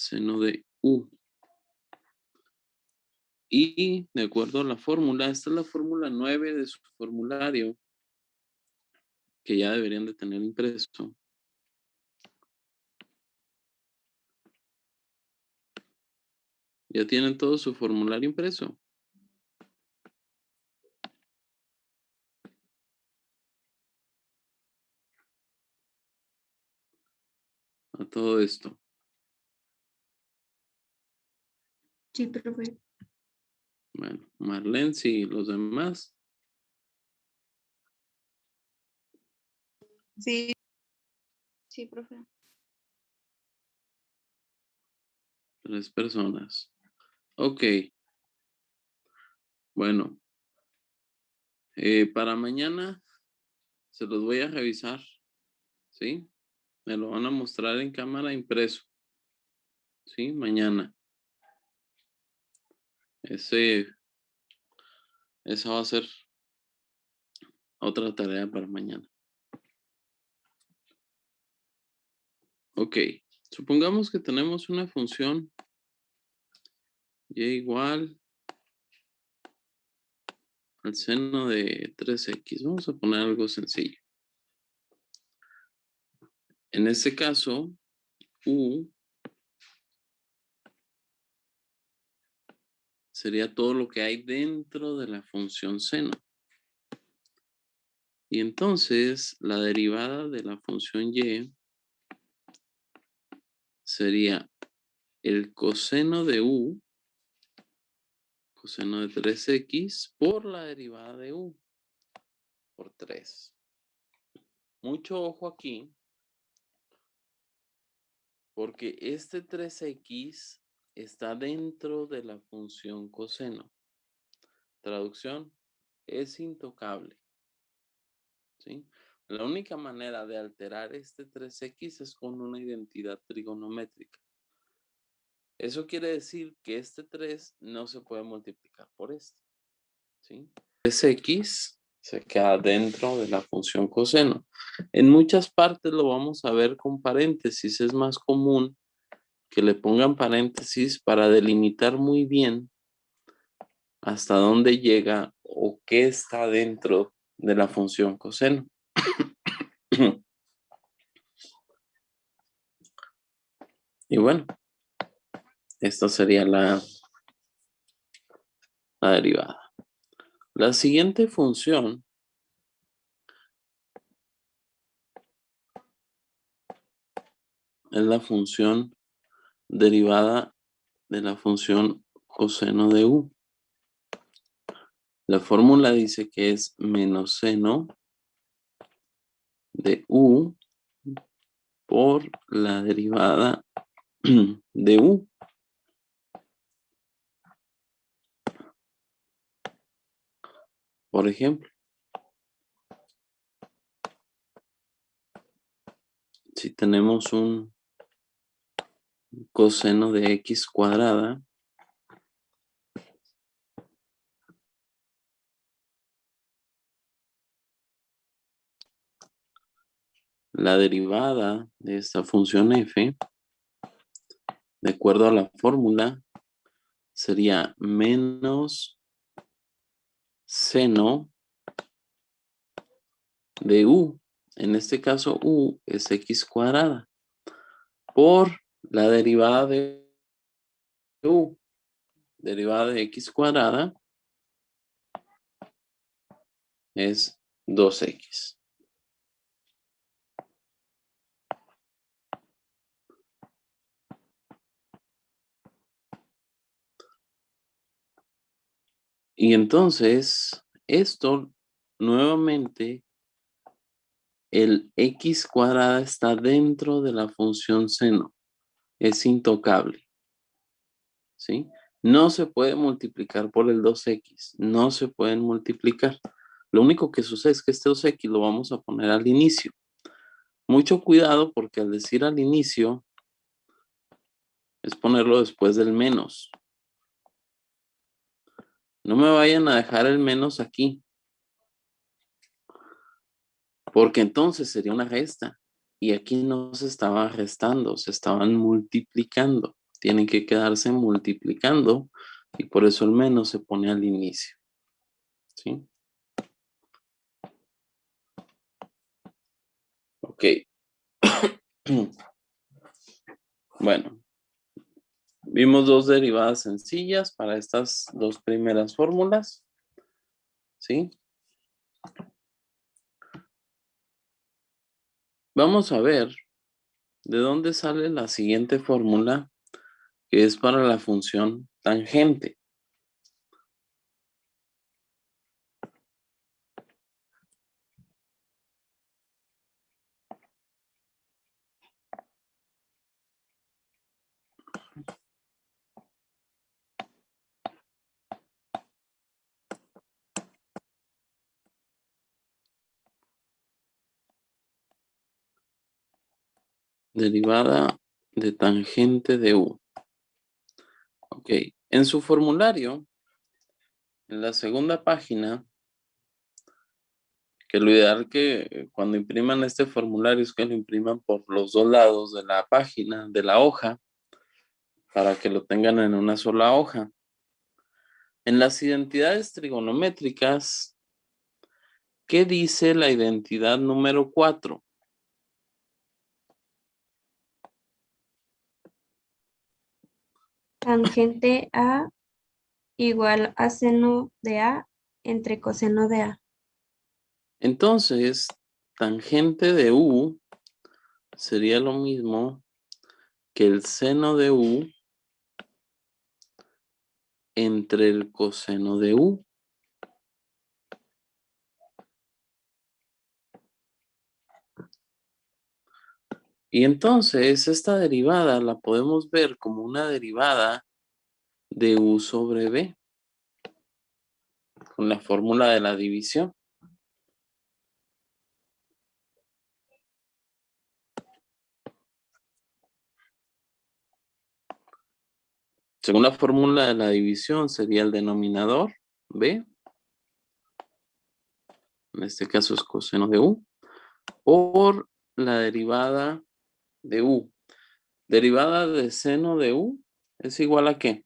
seno de U. Y de acuerdo a la fórmula, esta es la fórmula 9 de su formulario, que ya deberían de tener impreso. ¿Ya tienen todo su formulario impreso? A todo esto. Sí, profe. Bueno, Marlene, sí, los demás. Sí. Sí, profe. 3 personas. Ok. Bueno. Para mañana se los voy a revisar. ¿Sí? Me lo van a mostrar en cámara impreso. ¿Sí? Mañana. Esa va a ser otra tarea para mañana. Ok. Supongamos que tenemos una función y igual al seno de 3x. Vamos a poner algo sencillo. En este caso, U sería todo lo que hay dentro de la función seno. Y entonces, la derivada de la función y sería el coseno de U, coseno de 3x, por la derivada de U, por 3. Mucho ojo aquí, porque este 3x está dentro de la función coseno. Traducción, es intocable. ¿Sí? La única manera de alterar este 3x es con una identidad trigonométrica. Eso quiere decir que este 3 no se puede multiplicar por este. ¿Sí? 3x se queda dentro de la función coseno. En muchas partes lo vamos a ver con paréntesis. Es más común que le pongan paréntesis para delimitar muy bien hasta dónde llega o qué está dentro de la función coseno. Y bueno, esta sería la derivada. La siguiente función es la función derivada de la función coseno de U. La fórmula dice que es menos seno de U por la derivada de U. Por ejemplo, si tenemos un coseno de x cuadrada, la derivada de esta función f, de acuerdo a la fórmula, sería menos seno de U. En este caso, U es x cuadrada por la derivada de U. Derivada de x cuadrada es 2x. Y entonces, esto nuevamente, el x cuadrada está dentro de la función seno. Es intocable. ¿Sí? No se puede multiplicar por el 2x. No se pueden multiplicar. Lo único que sucede es que este 2x lo vamos a poner al inicio. Mucho cuidado porque al decir al inicio es ponerlo después del menos. No me vayan a dejar el menos aquí. Porque entonces sería una resta. Y aquí no se estaba restando, se estaban multiplicando. tienen que quedarse multiplicando y por eso el menos se pone al inicio. ¿Sí? Ok. Bueno, vimos dos derivadas sencillas para estas dos primeras fórmulas. ¿Sí? Vamos a ver de dónde sale la siguiente fórmula, que es para la función tangente. Derivada de tangente de u. Ok, en su formulario, en la segunda página, que lo ideal que cuando impriman este formulario es que lo impriman por los dos lados de la página, de la hoja, para que lo tengan en una sola hoja. En las identidades trigonométricas, ¿qué dice la identidad número 4? Tangente A igual a seno de A entre coseno de A. Entonces, tangente de u sería lo mismo que el seno de u entre el coseno de u. Y entonces esta derivada la podemos ver como una derivada de u sobre b, con la fórmula de la división. Según la fórmula de la división sería el denominador b, en este caso es coseno de u, por la derivada de u. Derivada de seno de u es igual a ¿qué?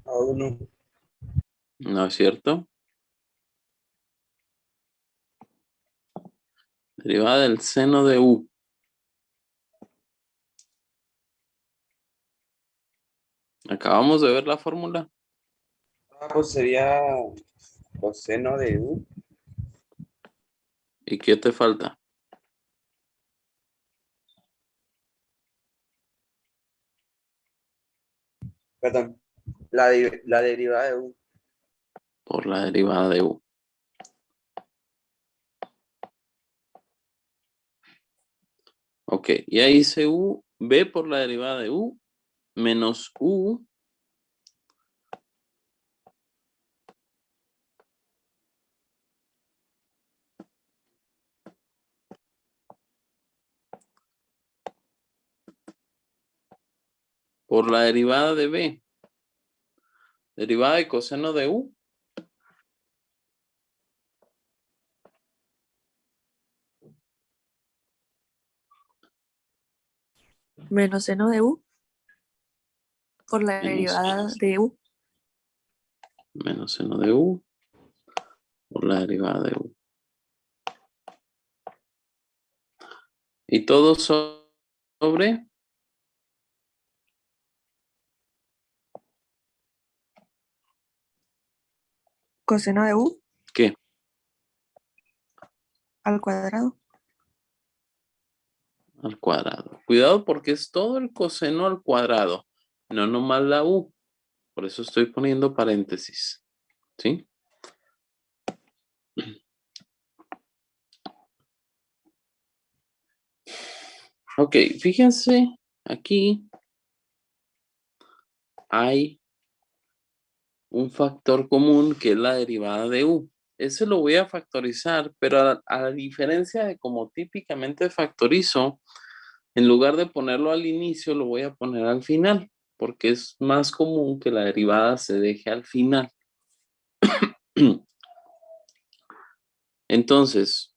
A 1. ¿No es cierto? Derivada del seno de u. Acabamos de ver la fórmula. Pues sería coseno de u. ¿Y qué te falta? Perdón. La derivada de u. Por la derivada de u. Ok, ya hice u, b por la derivada de u, menos u por la derivada de b. Derivada de coseno de u. Menos seno de u por la Menos, derivada de u. menos seno de u por la derivada de u. Y todo sobre Coseno de u ¿qué? al cuadrado. Al cuadrado. Cuidado porque es todo el coseno al cuadrado, no nomás la u. Por eso estoy poniendo paréntesis. ¿Sí? Ok, fíjense, aquí hay un factor común que es la derivada de u. Ese lo voy a factorizar, pero a diferencia de como típicamente factorizo, en lugar de ponerlo al inicio, lo voy a poner al final, porque es más común que la derivada se deje al final. Entonces,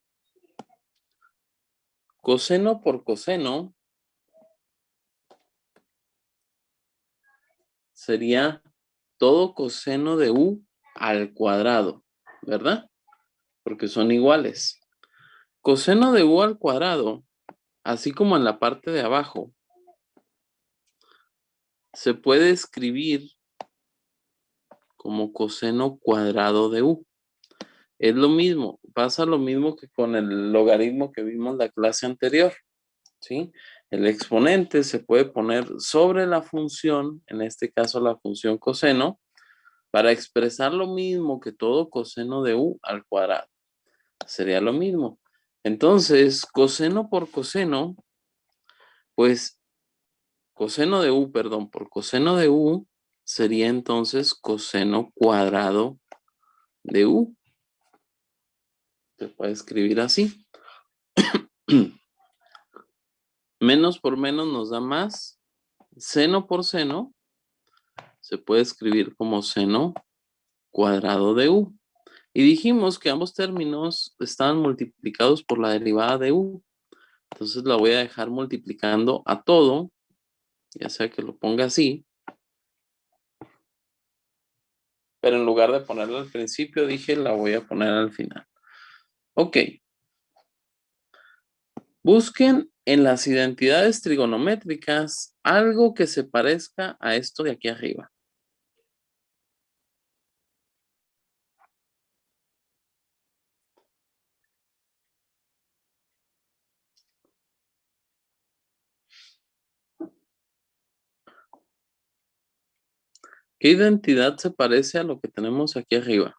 Coseno por coseno sería todo coseno de u al cuadrado, ¿verdad? Porque son iguales. Coseno de u al cuadrado, así como en la parte de abajo, se puede escribir como coseno cuadrado de u. Es lo mismo, pasa lo mismo que con el logaritmo que vimos la clase anterior, ¿sí? El exponente se puede poner sobre la función, en este caso la función coseno, para expresar lo mismo que todo coseno de u al cuadrado. Sería lo mismo. Entonces, coseno por coseno, pues coseno de u, perdón, por coseno de u sería entonces coseno cuadrado de u. Se puede escribir así. Menos por menos nos da más. Seno por seno se puede escribir como seno cuadrado de u. Y dijimos que ambos términos estaban multiplicados por la derivada de u. Entonces la voy a dejar multiplicando a todo, ya sea que lo ponga así. Pero en lugar de ponerla al principio, dije la voy a poner al final. Ok. Busquen en las identidades trigonométricas algo que se parezca a esto de aquí arriba. ¿Qué identidad se parece a lo que tenemos aquí arriba?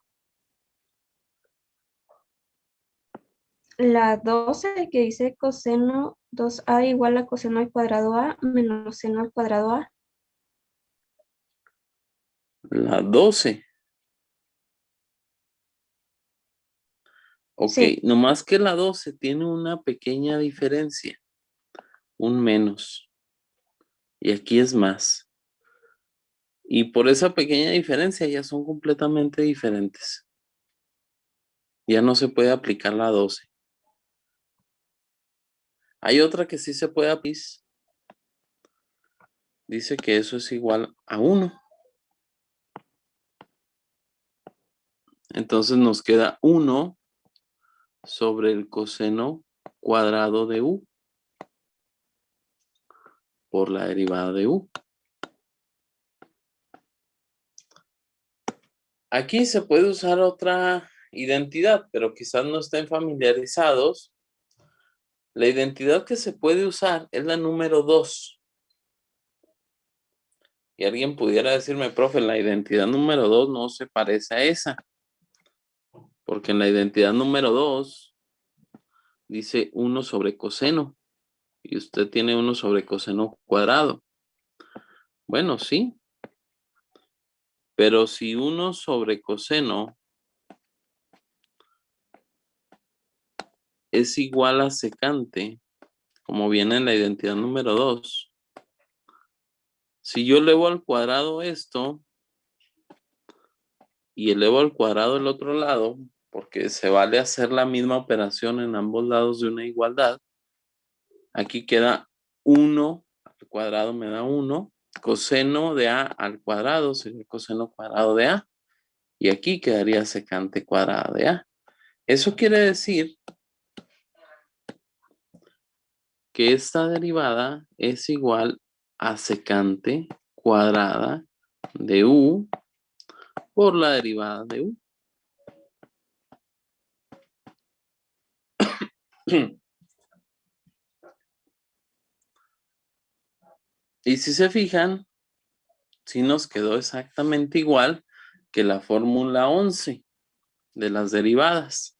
La 12 que dice coseno 2a igual a coseno al cuadrado a menos seno al cuadrado a. La 12. Ok, Sí, nomás que la 12 tiene una pequeña diferencia. Un menos. Y aquí es más. Y por esa pequeña diferencia ya son completamente diferentes. Ya no se puede aplicar la 12. Hay otra que sí se puede aplicar. Dice que eso es igual a 1. Entonces nos queda 1 sobre el coseno cuadrado de u por la derivada de u. Aquí se puede usar otra identidad, pero quizás no estén familiarizados. La identidad que se puede usar es la número 2. Y alguien pudiera decirme, profe, la identidad número 2 no se parece a esa. Porque en la identidad número 2 dice 1 sobre coseno. Y usted tiene 1 sobre coseno cuadrado. Bueno, sí. Pero si 1 sobre coseno es igual a secante, como viene en la identidad número 2, si yo elevo al cuadrado esto y elevo al cuadrado el otro lado, porque se vale hacer la misma operación en ambos lados de una igualdad, aquí queda 1 al cuadrado me da 1, coseno de a al cuadrado sería coseno cuadrado de a, y aquí quedaría secante cuadrada de a. Eso quiere decir que esta derivada es igual a secante cuadrada de u por la derivada de u. Y si se fijan, sí nos quedó exactamente igual que la fórmula 11 de las derivadas.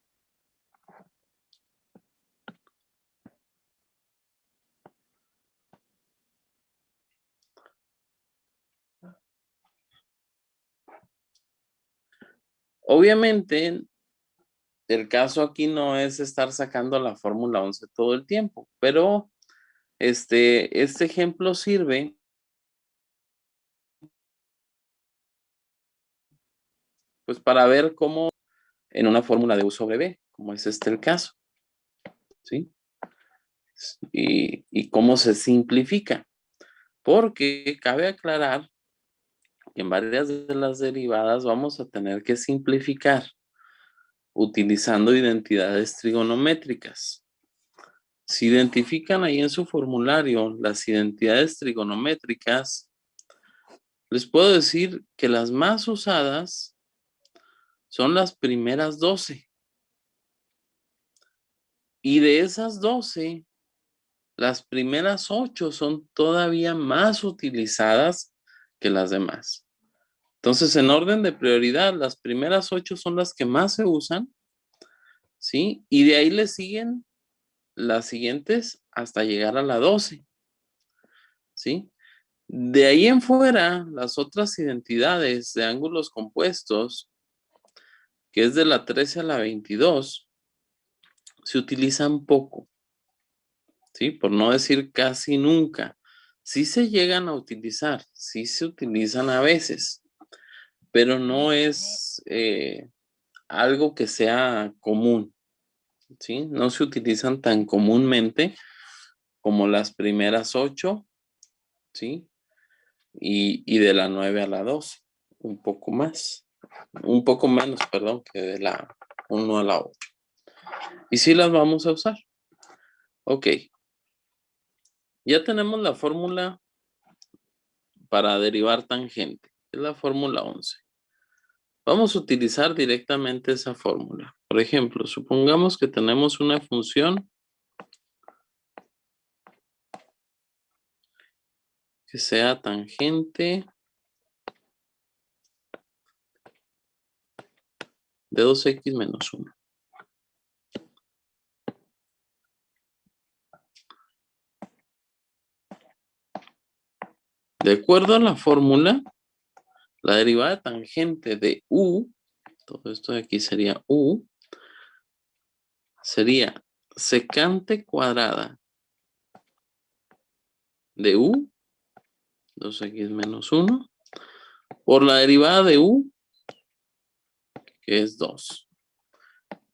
Obviamente, el caso aquí no es estar sacando la fórmula 11 todo el tiempo, pero este ejemplo sirve pues para ver cómo en una fórmula de u sobre b, como es el caso, ¿sí? y cómo se simplifica. Porque cabe aclarar que en varias de las derivadas vamos a tener que simplificar utilizando identidades trigonométricas. Si identifican ahí en su formulario las identidades trigonométricas, les puedo decir que las más usadas son las primeras 12. Y de esas 12, las primeras 8 son todavía más utilizadas que las demás. Entonces, en orden de prioridad, las primeras 8 son las que más se usan, ¿sí? Y de ahí le siguen las siguientes hasta llegar a la 12, ¿sí? De ahí en fuera, las otras identidades de ángulos compuestos, que es de la 13 a la 22, se utilizan poco, ¿sí? Por no decir casi nunca. Sí se llegan a utilizar, sí se utilizan a veces, pero no es algo que sea común, ¿sí? No se utilizan tan comúnmente como las primeras 8, ¿sí? Y de la 9 a la 12, un poco más, un poco menos, perdón, que de la 1 a la 8. Y sí las vamos a usar. Ok. Ya tenemos la fórmula para derivar tangente. Es la fórmula 11. Vamos a utilizar directamente esa fórmula. Por ejemplo, supongamos que tenemos una función que sea tangente de 2x menos 1. De acuerdo a la fórmula, la derivada tangente de u, todo esto de aquí sería u, sería secante cuadrada de u, 2x menos 1, por la derivada de u, que es 2.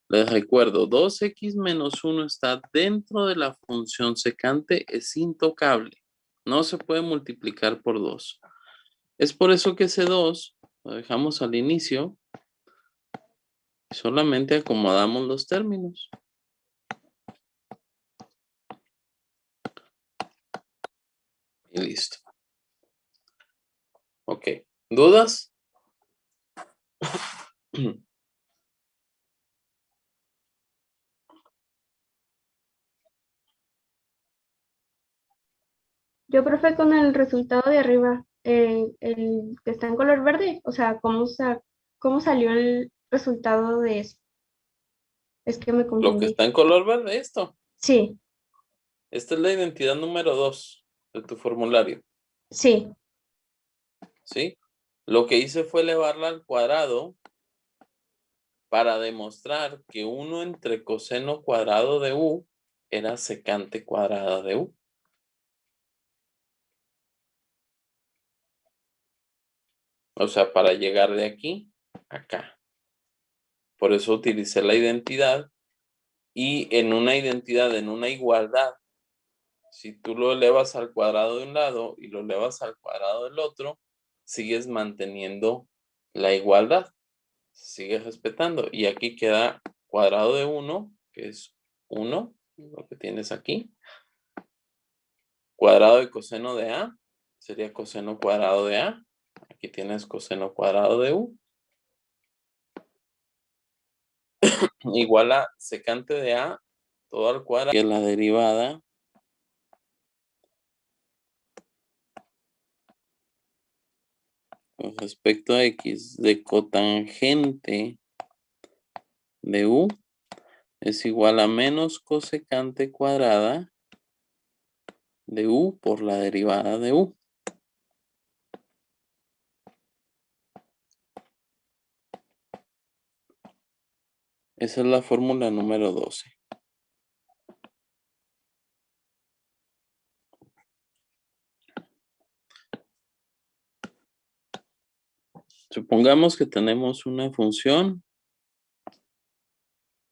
Les recuerdo, 2x menos 1 está dentro de la función secante, es intocable. No se puede multiplicar por 2. Es por eso que ese 2 lo dejamos al inicio y solamente acomodamos los términos. Y listo. Ok. ¿Dudas? Yo, profe, con el resultado de arriba, el que está en color verde, o sea, ¿cómo salió el resultado de eso? Es que me Lo que confundí. está en color verde, esto. Sí, Esta es la identidad número 2 de tu formulario. sí, ¿Sí? Lo que hice fue elevarla al cuadrado para demostrar que 1 entre coseno cuadrado de u era secante cuadrada de u. O sea, para llegar de aquí a acá. Por eso utilicé la identidad. Y en una identidad, en una igualdad, si tú lo elevas al cuadrado de un lado y lo elevas al cuadrado del otro, sigues manteniendo la igualdad. Sigues respetando. Y aquí queda cuadrado de 1, que es 1, lo que tienes aquí. Cuadrado de coseno de A sería coseno cuadrado de A. Aquí tienes coseno cuadrado de U. Igual a secante de A, todo al cuadrado, que es la derivada con respecto a X de cotangente de U es igual a menos cosecante cuadrada de U por la derivada de U. Esa es la fórmula número 12. Supongamos que tenemos una función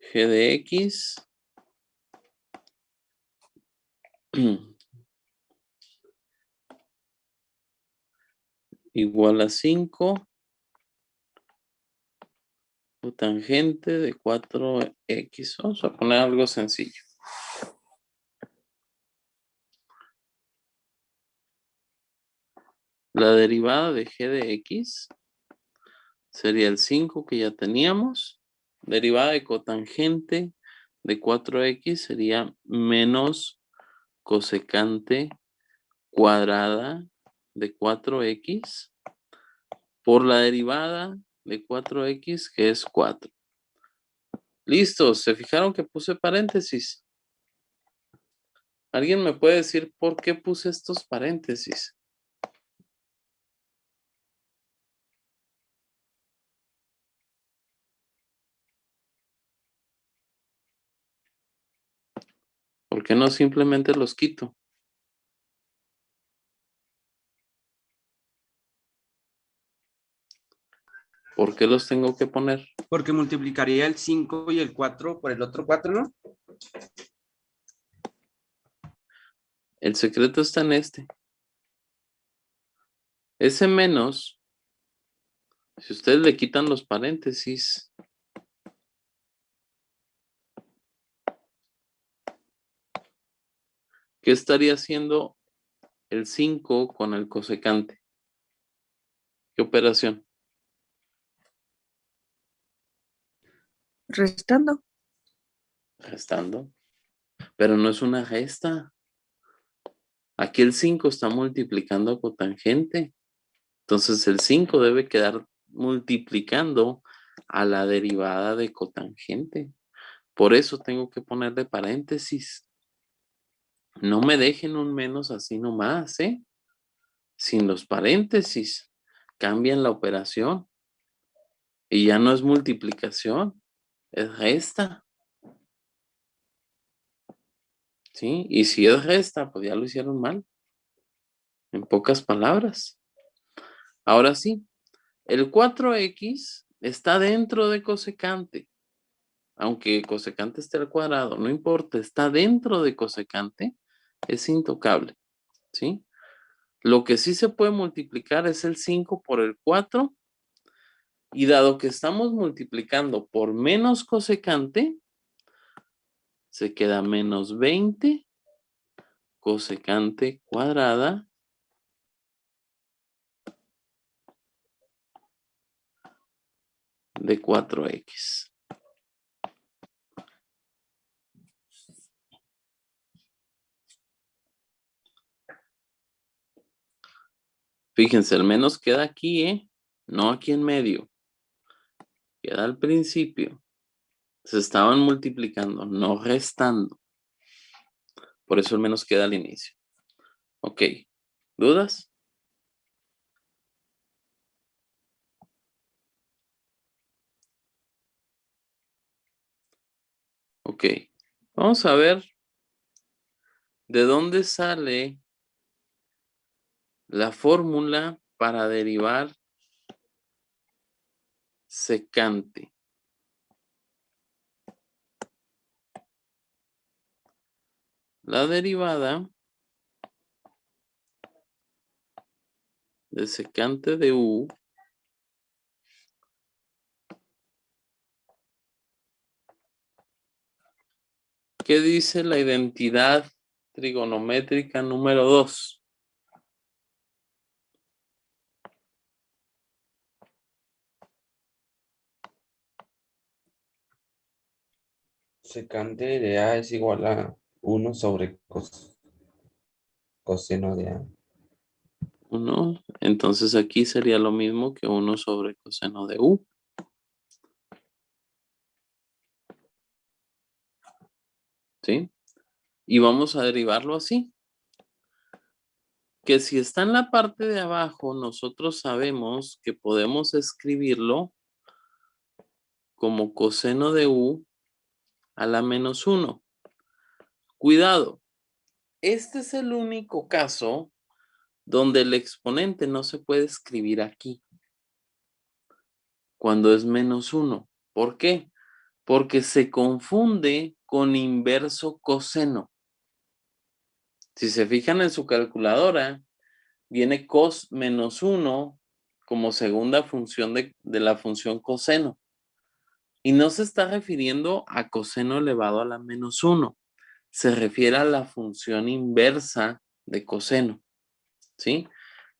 g de x igual a 5 cotangente de 4x. Vamos a poner algo sencillo. La derivada de g de x sería el 5 que ya teníamos. Derivada de cotangente de 4x sería menos cosecante cuadrada de 4x por la derivada de 4x, que es 4. Listo, ¿se fijaron que puse paréntesis? ¿Alguien me puede decir por qué puse estos paréntesis? ¿Por qué no simplemente los quito? ¿Por qué los tengo que poner? Porque multiplicaría el 5 y el 4 por el otro 4, ¿no? El secreto está en este. Ese menos, si ustedes le quitan los paréntesis, ¿qué estaría haciendo el 5 con el cosecante? ¿Qué operación? Restando. Restando. Pero no es una resta. Aquí el 5 está multiplicando a cotangente. Entonces el 5 debe quedar multiplicando a la derivada de cotangente. Por eso tengo que ponerle paréntesis. No me dejen un menos así nomás, ¿eh? Sin los paréntesis. Cambian la operación. Y ya no es multiplicación, es resta. ¿Sí? Y si es resta, pues ya lo hicieron mal. En pocas palabras. Ahora sí, el 4x está dentro de cosecante. Aunque cosecante esté al cuadrado, no importa, está dentro de cosecante, es intocable. ¿Sí? Lo que sí se puede multiplicar es el 5 por el 4. Y dado que estamos multiplicando por menos cosecante, se queda menos 20 cosecante cuadrada de 4x. Fíjense, el menos queda aquí, ¿eh? No aquí en medio. Queda al principio. Se estaban multiplicando, no restando. Por eso el menos queda al inicio. Ok. ¿Dudas? Ok. Vamos a ver de dónde sale la fórmula para derivar secante. La derivada de secante de u ¿qué dice la identidad trigonométrica número 2? Secante de A es igual a 1 sobre coseno de A. 1. Entonces aquí sería lo mismo que 1 sobre coseno de u. ¿Sí? Y vamos a derivarlo así. Que si está en la parte de abajo, nosotros sabemos que podemos escribirlo como coseno de u a la menos 1. Cuidado, este es el único caso donde el exponente no se puede escribir aquí, cuando es menos 1. ¿Por qué? Porque se confunde con inverso coseno. Si se fijan en su calculadora, viene cos menos 1 como segunda función de la función coseno. Y no se está refiriendo a coseno elevado a la menos 1. Se refiere a la función inversa de coseno. ¿Sí?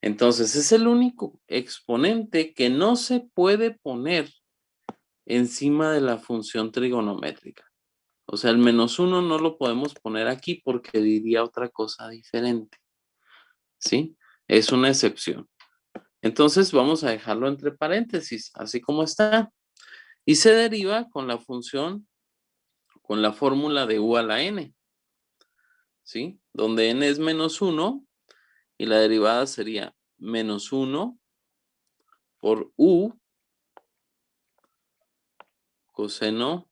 Entonces, es el único exponente que no se puede poner encima de la función trigonométrica. O sea, el menos 1 no lo podemos poner aquí porque diría otra cosa diferente. ¿Sí? Es una excepción. Entonces, vamos a dejarlo entre paréntesis, así como está. Y se deriva con la función, con la fórmula de u a la n. ¿Sí? Donde n es menos 1 y la derivada sería menos 1 por u coseno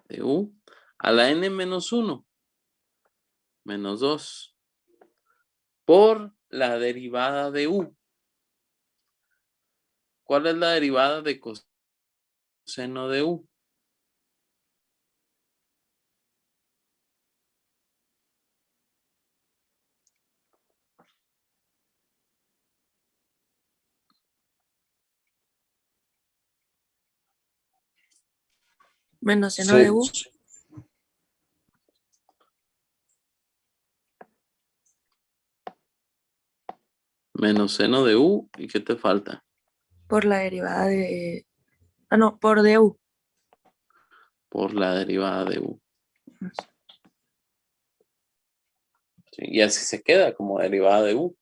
de u a la n menos 1 menos 2 por la derivada de u. ¿Cuál es la derivada de coseno de u? Menos seno de U. Menos seno de u. ¿Y qué te falta? Por la derivada de... Ah, no, por du. Por la derivada de u. ¿Sí? Y así se queda como derivada de u.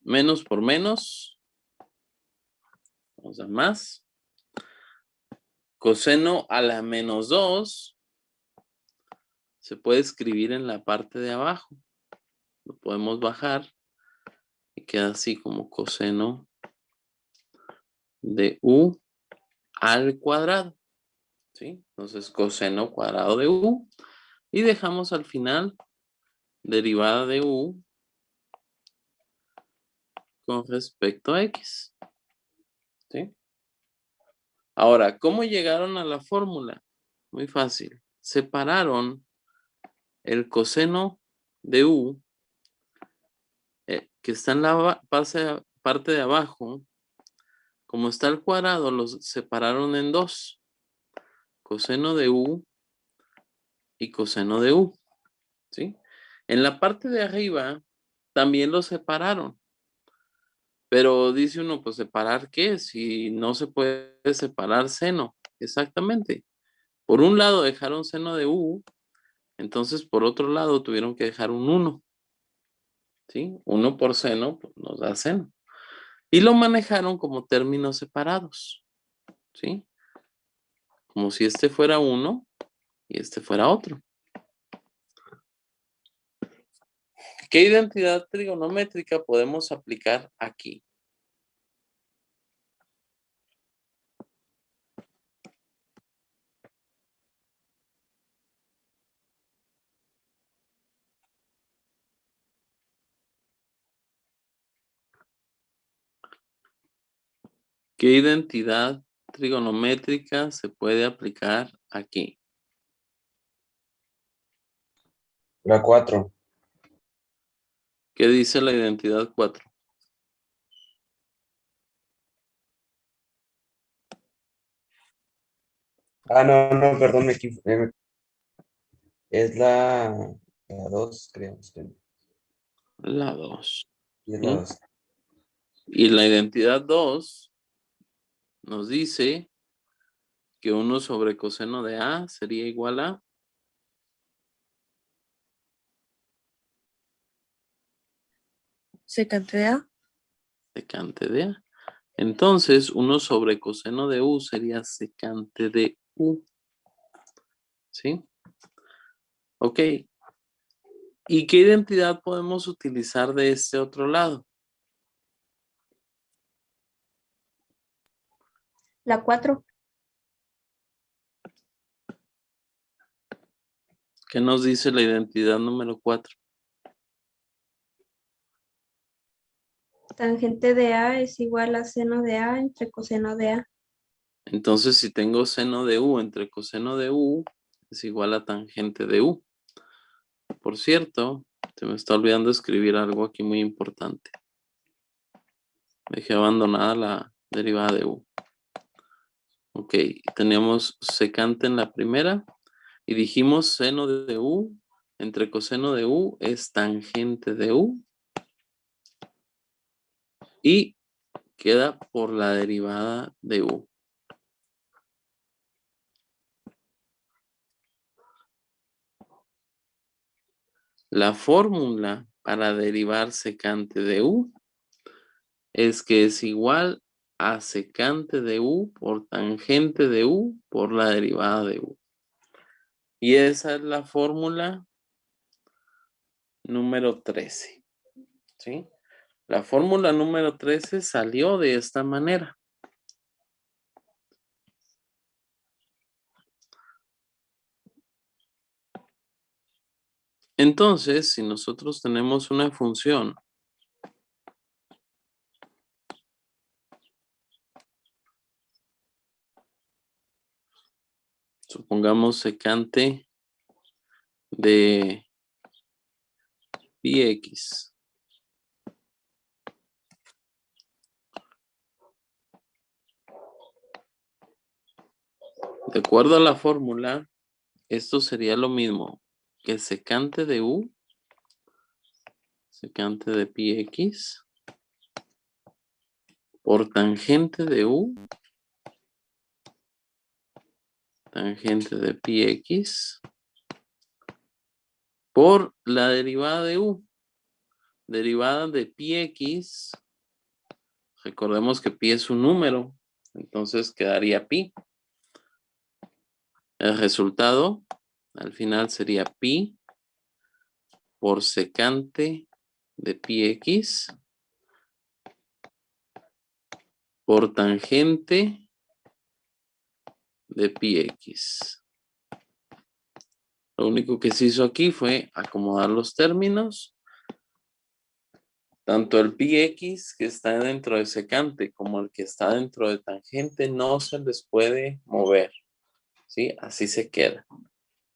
Menos por menos. Vamos a más. Coseno a la menos 2 se puede escribir en la parte de abajo. Lo podemos bajar y queda así como coseno de u al cuadrado. ¿Sí? Entonces coseno cuadrado de u. Y dejamos al final derivada de u con respecto a x. ¿Sí? Ahora, ¿cómo llegaron a la fórmula? Muy fácil. Separaron el coseno de u, que está en la parte de abajo. Como está al cuadrado, los separaron en dos. Coseno de u y coseno de u. ¿Sí? En la parte de arriba también los separaron. Pero dice uno, pues ¿separar qué? Si no se puede separar seno. Exactamente. Por un lado dejaron seno de u, entonces por otro lado tuvieron que dejar un 1. ¿Sí? 1 por seno pues, nos da seno. Y lo manejaron como términos separados. ¿Sí? Como si este fuera uno y este fuera otro. ¿Qué identidad trigonométrica podemos aplicar aquí? ¿Qué identidad trigonométrica se puede aplicar aquí? La 4. ¿Qué dice la identidad 4? No, perdón, me equivoqué. Es la 2, creo. La 2. Y es la ¿Sí? 2. Y la identidad 2 nos dice que 1 sobre coseno de A sería igual a Secante de A. secante de A. Entonces, 1 sobre coseno de U sería secante de U. ¿Sí? Ok. ¿Y qué identidad podemos utilizar de este otro lado? La 4. ¿Qué nos dice la identidad número 4? Tangente de A es igual a seno de A entre coseno de A. Entonces, si tengo seno de u entre coseno de u, es igual a tangente de u. Por cierto, se me está olvidando escribir algo aquí muy importante. Dejé abandonada la derivada de u. Ok, teníamos secante en la primera y dijimos seno de u entre coseno de u es tangente de u y queda por la derivada de u. La fórmula para derivar secante de u es que es igual a secante de u por tangente de u por la derivada de u. Y esa es la fórmula número 13. ¿Sí? La fórmula número 13 salió de esta manera. Entonces, si nosotros tenemos una función supongamos secante de πx. De acuerdo a la fórmula, esto sería lo mismo que secante de u, secante de πx, por tangente de u, tangente de πx, por la derivada de u. Derivada de πx, recordemos que pi es un número, entonces quedaría pi. El resultado al final sería pi por secante de πx por tangente de πx. Lo único que se hizo aquí fue acomodar los términos. Tanto el πx que está dentro de secante como el que está dentro de tangente no se les puede mover. ¿Sí? Así se queda.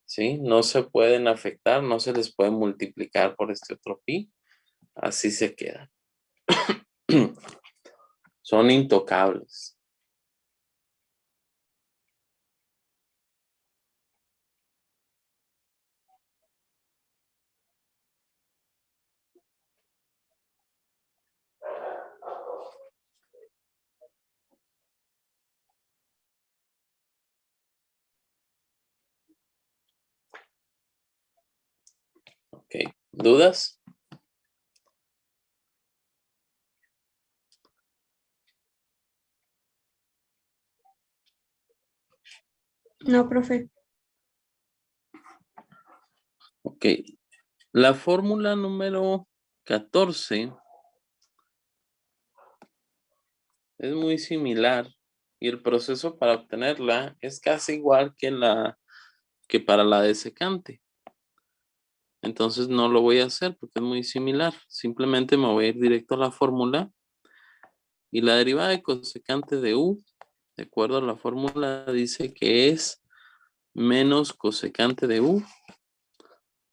¿Sí? No se pueden afectar, no se les puede multiplicar por este otro pi. Así se quedan. Son intocables. Ok. ¿Dudas? No, profe. Ok. La fórmula número 14 es muy similar y el proceso para obtenerla es casi igual que para la de secante. Entonces no lo voy a hacer porque es muy similar. Simplemente me voy a ir directo a la fórmula y la derivada de cosecante de u, de acuerdo a la fórmula, dice que es menos cosecante de u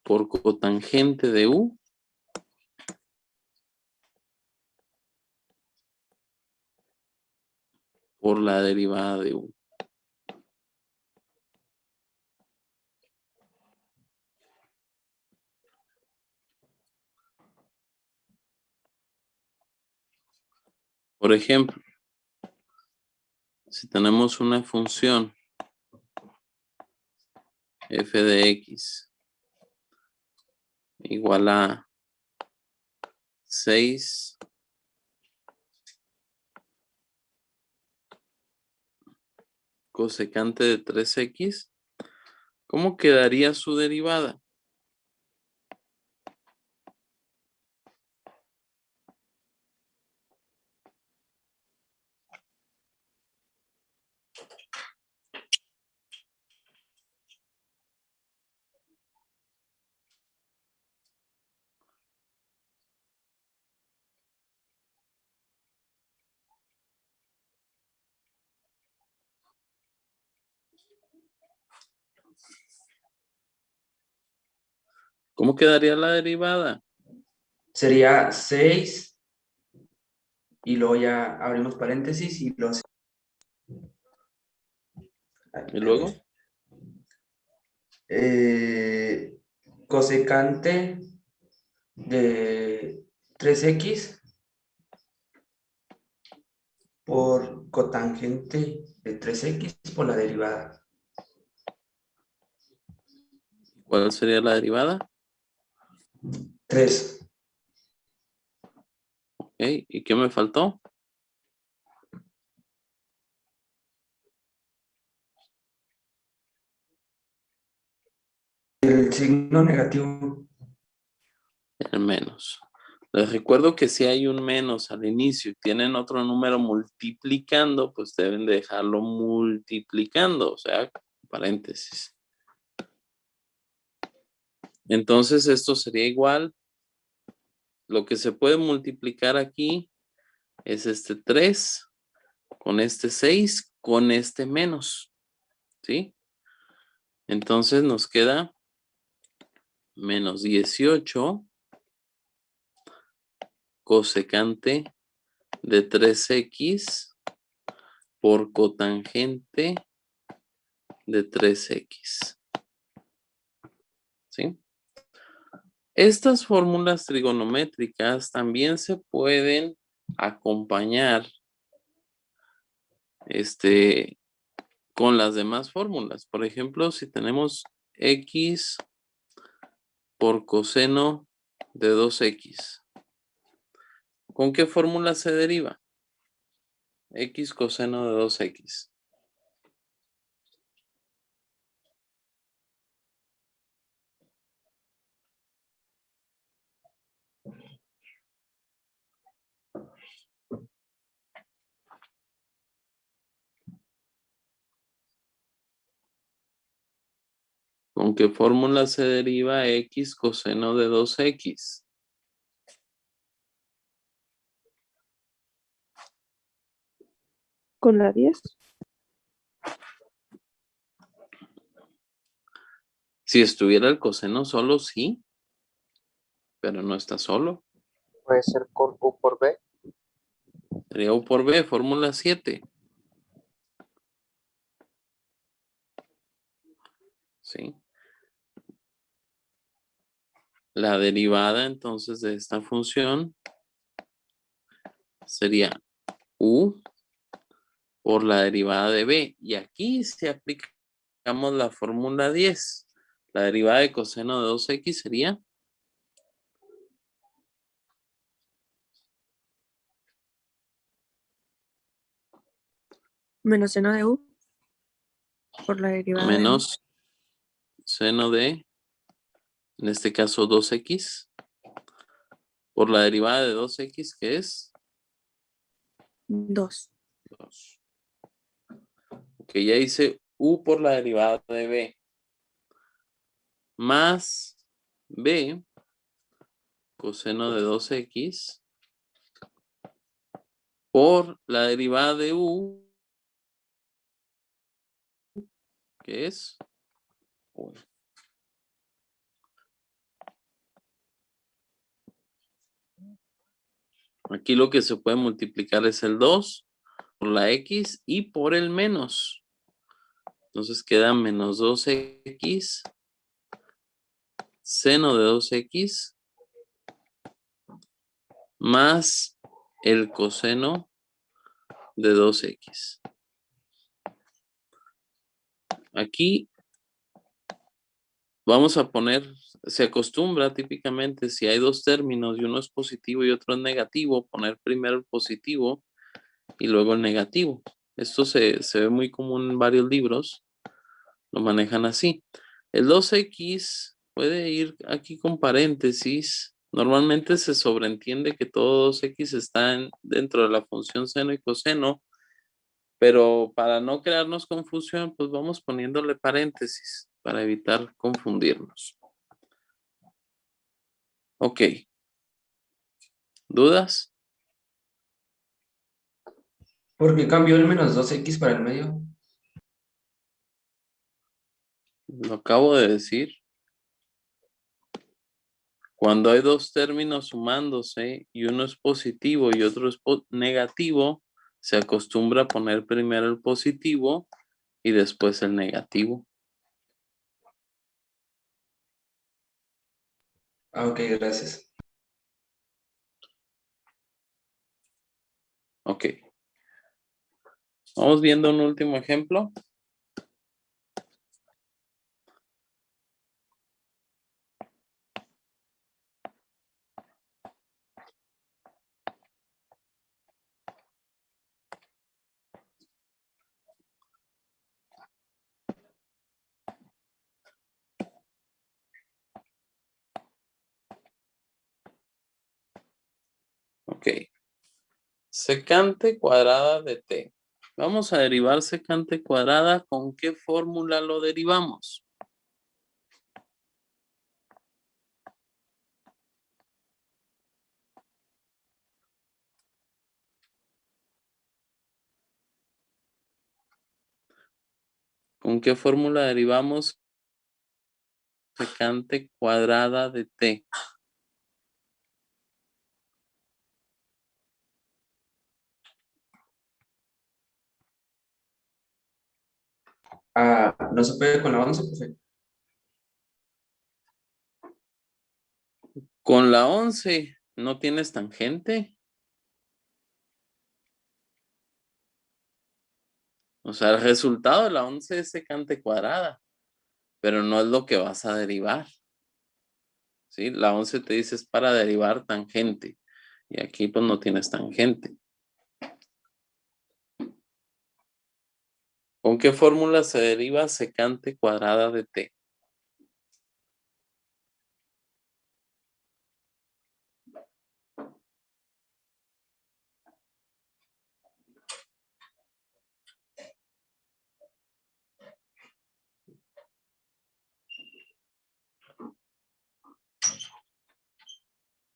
por cotangente de u por la derivada de u. Por ejemplo, si tenemos una función f de x igual a 6 cosecante de 3x, ¿cómo quedaría su derivada? ¿Cómo quedaría la derivada? Sería 6 y luego ya abrimos paréntesis y luego... ¿Y luego? Cosecante de 3x por cotangente de 3x por la derivada. ¿Cuál sería la derivada? 3. Ok, ¿y qué me faltó? El signo negativo. El menos. Les recuerdo que si hay un menos al inicio y tienen otro número multiplicando, pues deben de dejarlo multiplicando, o sea, paréntesis. Entonces esto sería igual. Lo que se puede multiplicar aquí es este 3 con este 6 con este menos, ¿sí? Entonces nos queda menos 18 cosecante de 3x por cotangente de 3x, ¿sí? Estas fórmulas trigonométricas también se pueden acompañar con las demás fórmulas. Por ejemplo, si tenemos x por coseno de 2x, ¿con qué fórmula se deriva? X coseno de 2x. ¿Con qué fórmula se deriva x coseno de 2x? Con la 10. Si estuviera el coseno solo, sí, pero no está solo. Puede ser con U por B. Sería U por B, fórmula 7. ¿Sí? La derivada entonces de esta función sería U por la derivada de B. Y aquí si aplicamos la fórmula 10, la derivada de coseno de 2x sería Menos seno de U por la derivada de U. menos seno de, en este caso 2x, por la derivada de 2x, que es 2. 2. Ok, ya hice U por la derivada de B. Más B coseno de 2x por la derivada de U, que es 1. Aquí lo que se puede multiplicar es el 2 por la x y por el menos. Entonces queda menos 2x seno de 2x más el coseno de 2x. Aquí vamos a poner, se acostumbra típicamente si hay dos términos y uno es positivo y otro es negativo, poner primero el positivo y luego el negativo. Esto se ve muy común en varios libros, lo manejan así. El 2x puede ir aquí con paréntesis. Normalmente se sobreentiende que todo 2x está dentro de la función seno y coseno, pero para no crearnos confusión, pues vamos poniéndole paréntesis para evitar confundirnos. Ok. ¿Dudas? ¿Por qué cambió el menos 2x para el medio? Lo acabo de decir. Cuando hay dos términos sumándose y uno es positivo y otro es negativo, se acostumbra a poner primero el positivo y después el negativo. Ok, gracias. Ok. Vamos viendo un último ejemplo. Ok. Secante cuadrada de t. Vamos a derivar secante cuadrada. ¿Con qué fórmula lo derivamos? ¿Con qué fórmula derivamos secante cuadrada de t? Ah, ¿no se puede con la 11, profe? Con la 11 no tienes tangente. O sea, el resultado de la 11 es secante cuadrada, pero no es lo que vas a derivar. ¿Sí? La 11 te dice es para derivar tangente. Y aquí pues no tienes tangente. ¿Con qué fórmula se deriva secante cuadrada de t?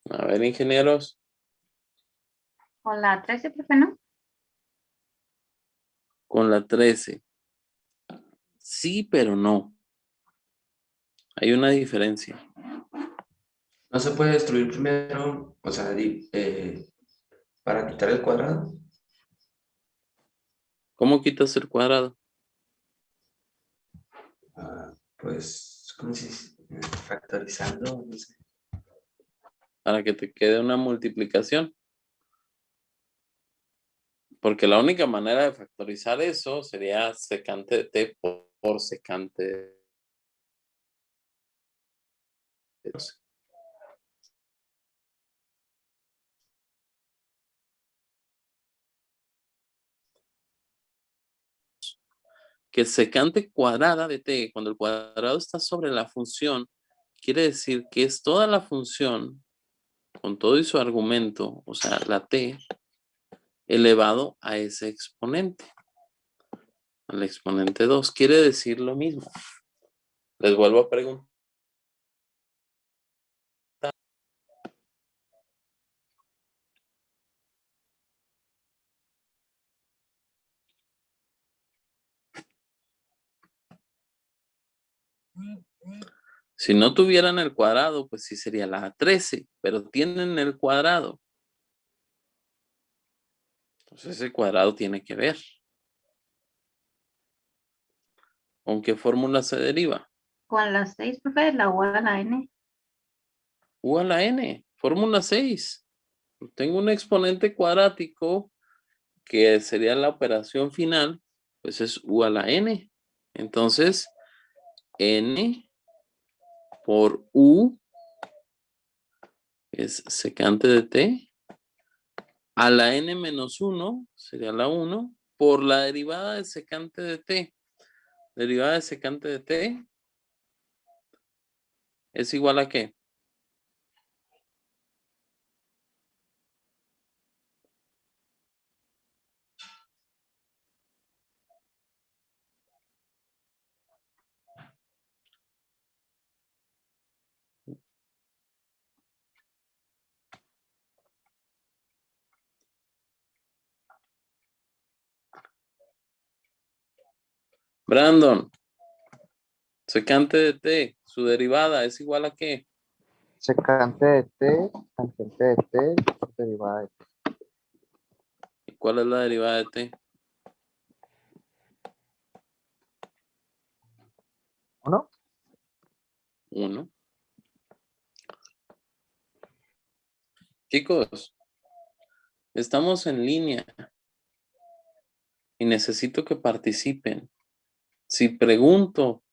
A ver, ingenieros. Con la 13, profe, ¿no? Con la 13. Sí, pero no. Hay una diferencia. ¿No se puede destruir primero, o sea, para quitar el cuadrado? ¿Cómo quitas el cuadrado? Ah, pues, ¿cómo se dice? Factorizando, no sé. Para que te quede una multiplicación. Porque la única manera de factorizar eso sería secante de t por secante de 12. Que secante cuadrada de t, cuando el cuadrado está sobre la función, quiere decir que es toda la función con todo y su argumento, o sea, la t, elevado a ese exponente, al exponente 2. Quiere decir lo mismo. Les vuelvo a preguntar. Si no tuvieran el cuadrado, pues sí sería la 13, pero tienen el cuadrado. Entonces ese cuadrado tiene que ver. ¿Con qué fórmula se deriva? Con la 6, profe, la U a la N. U a la n, fórmula 6. Tengo un exponente cuadrático que sería la operación final, pues es U a la n. Entonces, n por U es secante de t. A la n menos 1 sería la 1 por la derivada de secante de t. Derivada de secante de t es igual a ¿qué? Brandon, secante de t, su derivada es igual a ¿qué? Secante de t, tangente de t, por derivada de t. ¿Y cuál es la derivada de t? 1. 1. Chicos, estamos en línea y necesito que participen. Si pregunto,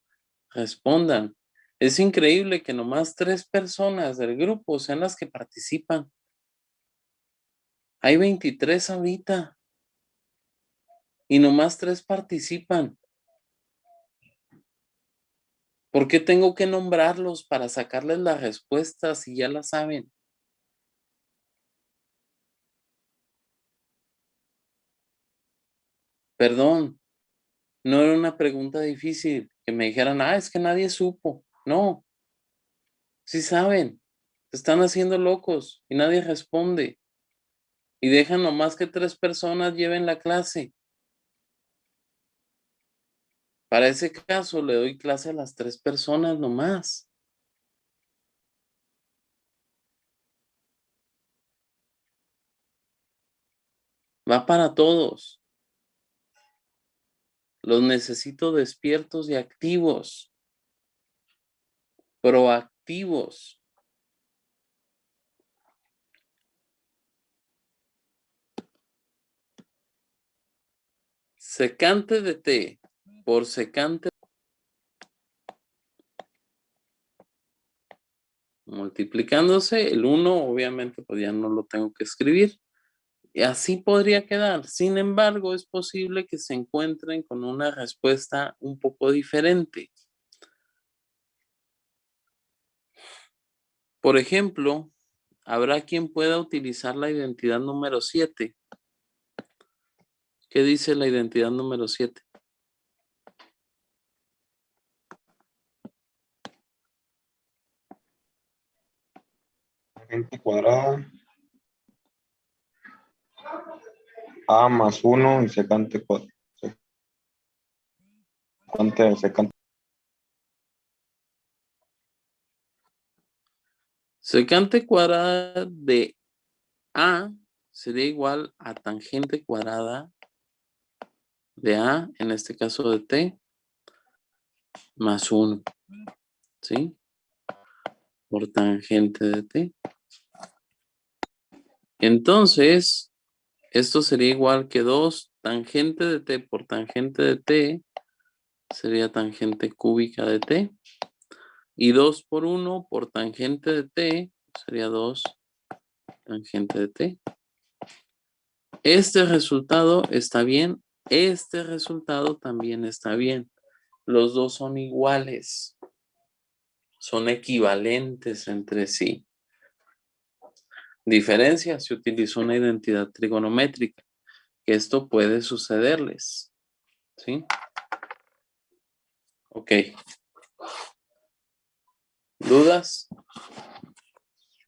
respondan. Es increíble que nomás 3 personas del grupo sean las que participan. Hay 23 ahorita y nomás 3 participan. ¿Por qué tengo que nombrarlos para sacarles las respuestas si ya las saben? Perdón, no era una pregunta difícil. Que me dijeran, es que nadie supo. No, sí saben. Se están haciendo locos y nadie responde. Y dejan nomás que 3 personas lleven la clase. Para ese caso le doy clase a las 3 personas nomás. Va para todos. Los necesito despiertos y activos. Proactivos. Secante de t por secante multiplicándose, el 1 obviamente pues ya no lo tengo que escribir. Y así podría quedar. Sin embargo, es posible que se encuentren con una respuesta un poco diferente. Por ejemplo, habrá quien pueda utilizar la identidad número 7. ¿Qué dice la identidad número 7? Tangente cuadrada. A más 1 y secante cuadrada. Secante. Secante cuadrada de A sería igual a tangente cuadrada de A, en este caso de T, más 1. ¿Sí? Por tangente de T. Entonces, esto sería igual que 2 tangente de T por tangente de T sería tangente cúbica de T. Y 2 por 1 por tangente de T sería 2 tangente de T. Este resultado está bien. Este resultado también está bien. Los dos son iguales. Son equivalentes entre sí. Diferencia, se utilizó una identidad trigonométrica. Esto puede sucederles. ¿Sí? Ok. ¿Dudas?